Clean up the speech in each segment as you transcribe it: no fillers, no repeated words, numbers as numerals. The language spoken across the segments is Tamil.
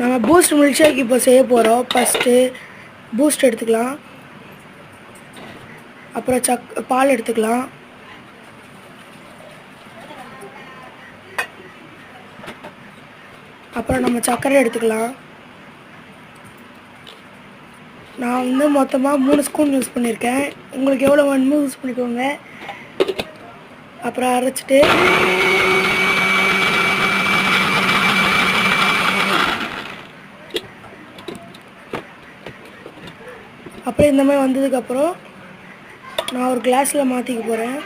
நம்ம பூஸ்ட் மில்க் ஷேக் இப்போ செய்ய போகிறோம். ஃபஸ்ட்டு பூஸ்ட் எடுத்துக்கலாம், அப்புறம் பால் எடுத்துக்கலாம், அப்புறம் நம்ம சர்க்கரை எடுத்துக்கலாம். நான் வந்து மொத்தமாக 3 ஸ்பூன் யூஸ் பண்ணியிருக்கேன். உங்களுக்கு எவ்வளோ வேணுமோ யூஸ் பண்ணிக்கோங்க. அப்புறம் அரைச்சிட்டு அப்புறம் இந்த மாதிரி வந்ததுக்கப்புறம் நான் ஒரு கிளாஸில் மாற்றிக்க போகிறேன்.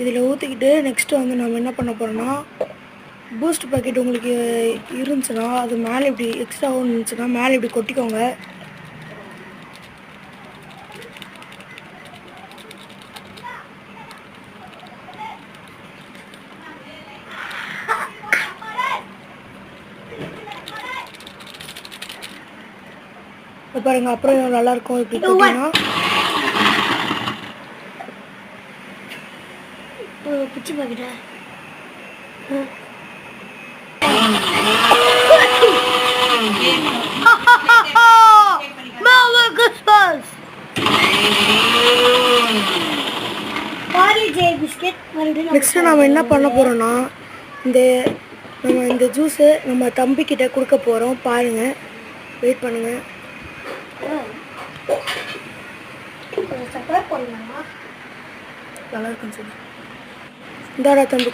இதில் ஊற்றிக்கிட்டு நெக்ஸ்ட்டு வந்து நம்ம என்ன பண்ண போகிறோம்னா, பூஸ்ட் பாக்கெட் உங்களுக்கு இருந்துச்சுன்னா அது மேலே இப்படி எக்ஸ்ட்ரா இருந்துச்சுன்னா மேலே இப்படி கொட்டிக்கோங்க. பாருங்க, அப்புறம் நல்லாயிருக்கும் இப்படி கொட்டினா. பிச்சு பாக்கிட்டா நெக்ஸ்ட்டு நம்ம என்ன பண்ண போகிறோன்னா, நம்ம இந்த ஜூஸை நம்ம தம்பிக்கிட்ட கொடுக்க போகிறோம். பாருங்கள், வெயிட் பண்ணுங்கள். நல்லா இருக்குன்னு சொல்லி இந்தாடா தம்பி.